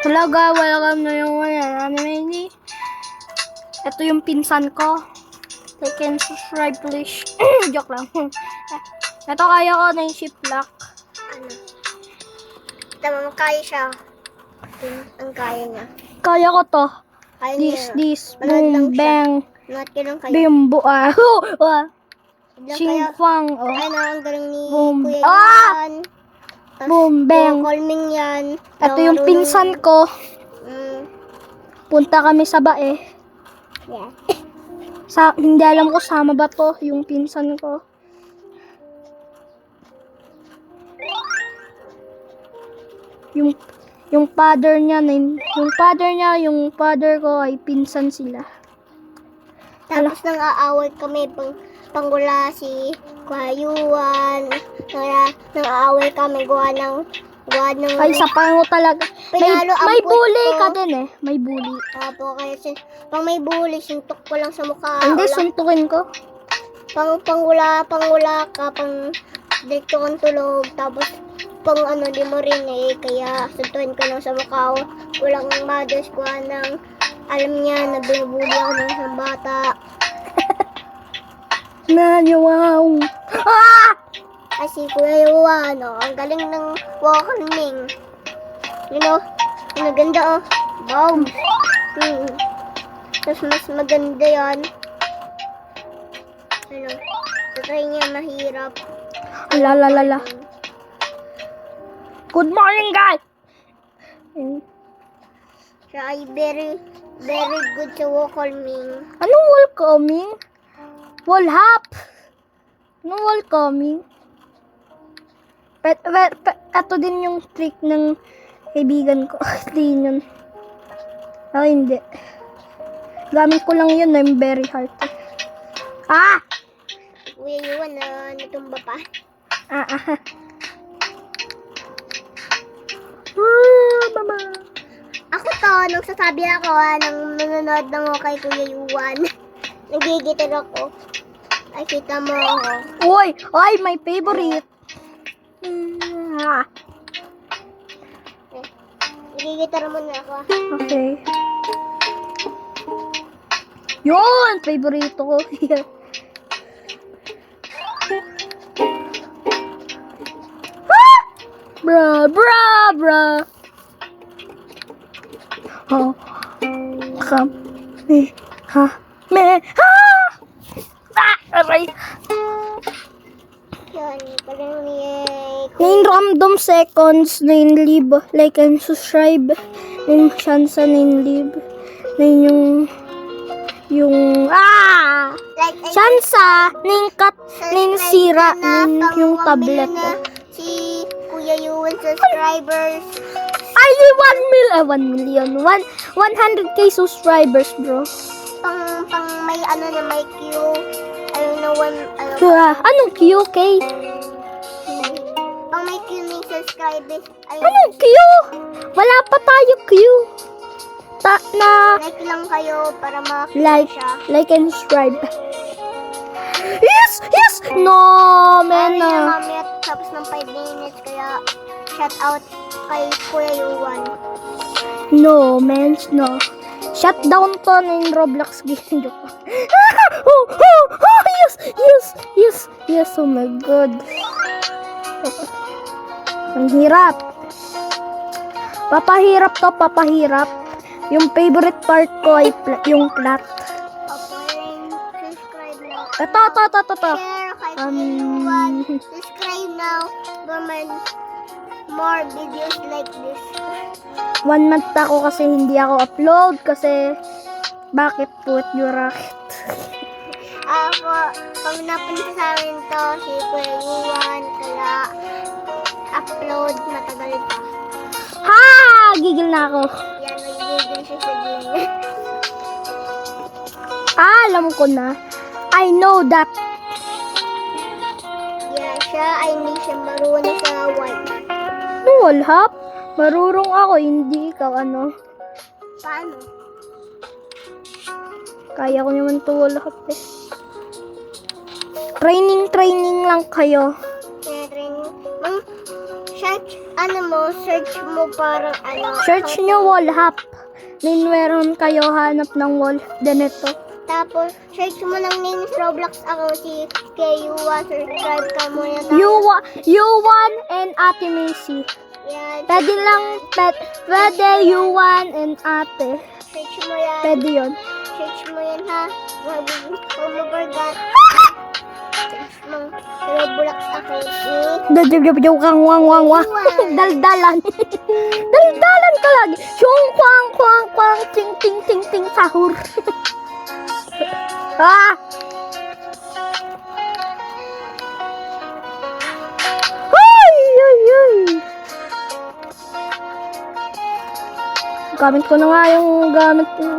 Talaga, welcome na yung anime. Ito yung pinsan ko. Like and subscribe please. Joke lang. Ito kaya ko na yung shiplock. Ano? Tama, kaya siya. Ang kaya niya. Kaya ko to. Kaya This, Manood lang boom, siya. bang, Manood ka lang kaya. bimbo, Lang Ching kaya. fang, Ay na, ang galing ni Boom. Kuya Ah! yan. Tas, Boom, bang. Calming yan. Ito yung pinsan ko. Punta kami sa bae. Yeah. Hindi alam ko sama ba to yung pinsan ko. Yung father niya, yung father ko ay pinsan sila. Tapos nang aaway kami panggula si Kuhayuan. Nang aaway kami gawa ng Ay, sa pango talaga. Pinalo ang May puwet bully ko. ka din eh. May bully. Apo, kaya pang may bully, sintok ko lang sa mukha. Hindi, suntukin ko. Panggula ka, pang direkto kang tulog. Tapos, di mo rin eh. Kaya, suntukin ko lang sa mukha. Walang mothers ko nang alam niya na binubuli ako ng isang bata. Wow. Ah! Ay, si Kuya Yuan, ang galing ng walking. You know, ang ganda, Wow. Tapos mas maganda yan. Tatry niya mahirap. Lalalala. Good morning, guys! Siya ay very, very good sa welcoming. Anong welcoming? Wall hop? Anong welcoming? Ito din yung trick ng kaibigan ko. Hindi yun. Hindi. Gamit ko lang yun. I'm very hard. Ah! Kuya Yuan na natumba pa. Mama. Ako to, nung sasabi ako nang nanonood ng kay Kuya Yuan. Nagigitar ako. Ay, kita mo ako. Uy! Ay, my favorite. Nagigitar mo na ako. Okay. Yun! Favorito ko. Bra. Oh. Aray. Yan, parang yay. 9 random seconds, 9 lib, like and subscribe, 9 chance, 9 lib, 9 yung Like, chance, 9 cut, 9 sira, 9 yung tablet. Si Kuya Yuan subscribers. Ay, 1 million, 100k subscribers, bro. Pang may may Q. Anong QK? Pang may Q ng subscribers. Anong Q? Wala pa tayo Q. Like lang kayo para like siya. like and subscribe. Yes! No, man. Mamaya tapos ng 5 minutes kaya shout out kay Kuya Yuan. No, man, no. Shutdown to na yung Roblox game. Joke. Yes, oh my god. Ang hirap. Papahirap. Yung favorite part ko ay yung plot. Subscribe now. Ito. Share kay Kuya Yuan. Subscribe now for more videos like this. 1 month ako kasi hindi ako upload kasi bakit put your rocket? Pag napunta sa amin to, si Kuya Yuan, kaya upload matagal pa. Gigil na ako. Yan, nagigigil siya sa gilid. Alam ko na. I know that. Yeah, siya ay hindi siya marunong sa white. Wall hop? Marurong ako, hindi ikaw ano. Paano? Kaya ko naman to wall hop eh. Training lang kayo. Kaya training. Siya ano mo, search mo parang ano. Search nyo wall hap. Then meron kayo hanap ng wall. Ganito. Tapos, search mo lang name sa Roblox account si KU1. Subscribe ka muna. U1 and Ate Macy. Yan. Pwede lang, pwede U1 and Ate. Search mo yan. Pwede yun. Search mo yan ha. Huwag mo forgot. Search mo sa Roblox account ni Kang wang wang wang. Daldalan. Daldalan ka lagi. Yung kwang kwang kwang ting ting ting ting sahur. Ah! Ay! Ay! Ay! Gamit ko na nga yung gamit ko.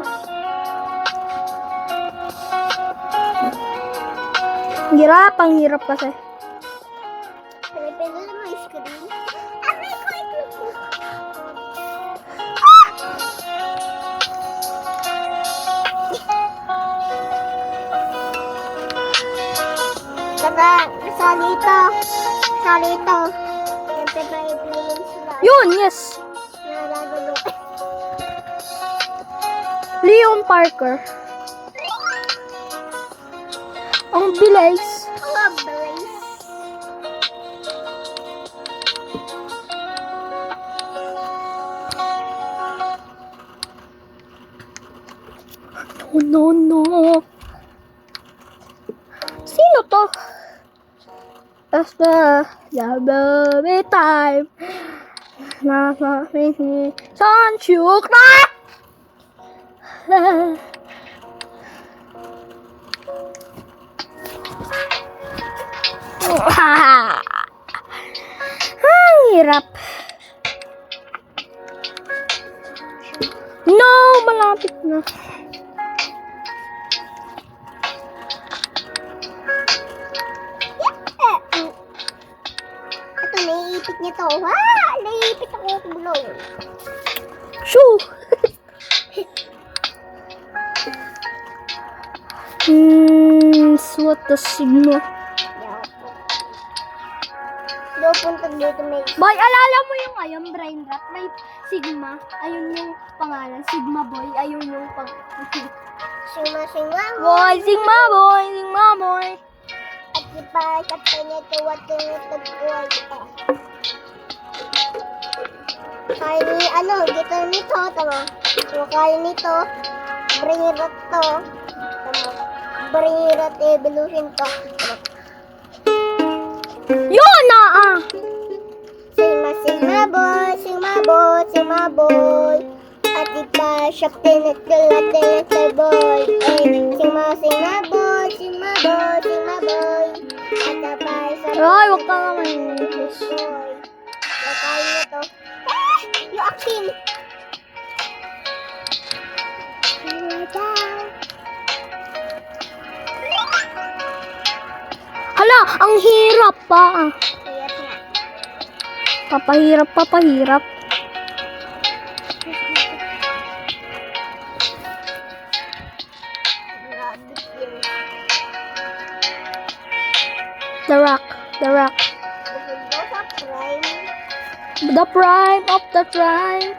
Ang hirap kasi. Pinipindot mo yung screen. Aray ko, ito po. Saka, salito. Salito. Yung pinipindot sila. Yun, yes. Nalagalo. Leon Parker. Ang bilis. Ang bilis. No, no. Sino to? Basta, the time. Nasa mini. Sanchuk na! Ang hirap. No, malapit na. Ito, naiipit niya to. Ah! Naiipit ako sa bulong. Shoo! What the signal? Daw punta dito may Boy, alala mo yung ayun, brain rot? May Sigma. Ayun yung pangalan. Sigma boy. Ayun yung sima-sima mo. Boy, Sigma boy. Sigma boy. At ipakat ka niya ito at tinutagpuan ka. Kaya ni, ano, dito nito, tama. So, kaya nito, brain rot to. Tama. Brain rot evolution to. Tama. Yun na ah! Sima boy, sima boy, sima boy. At ipa siya pinagkalatin boy. Eh, sima boy, sima boy, sima boy. At ipa siya Ay, wag ka naman English. boy. Nakain niya to. Eh, yung akin. Hala, ang hirap pa. Kaya nga. Papahirap, papahirap. Grabe yun. The rock, the rock. Bukod daw sa prime. The prime of the prime.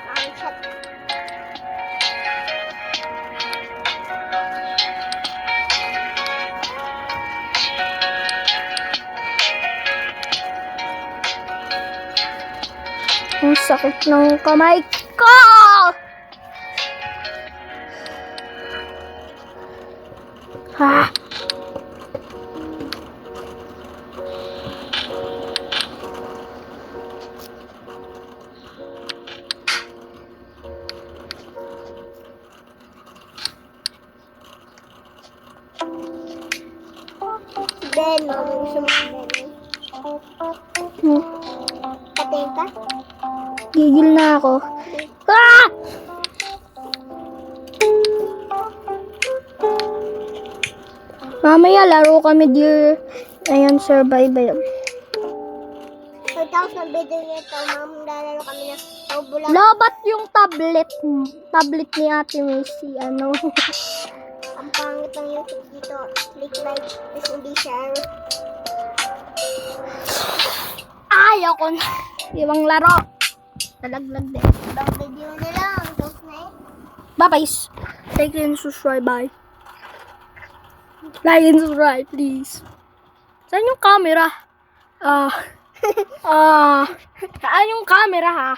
Ang shot. Ang sakit ng kamay ko! Ha? Ben, gusto mo si Ben. Patayin ka? Gigil na ako. Ah! Mamaya laro kami dear. Ayan, survival. Pagkatapos ng video nito, lalaro kami ng tawbula. Lobat yung tablet. Tablet ni Ate Macy. Ano? Ang pangit ng YouTube dito. Click like, please hindi share. Ayaw ko na. Ibang laro. Nalaglag din. Ibang video na lang. Tapos na eh. Bye-bye. Like and subscribe. Bye. Like and subscribe, please. Saan yung camera? Saan yung camera, ha?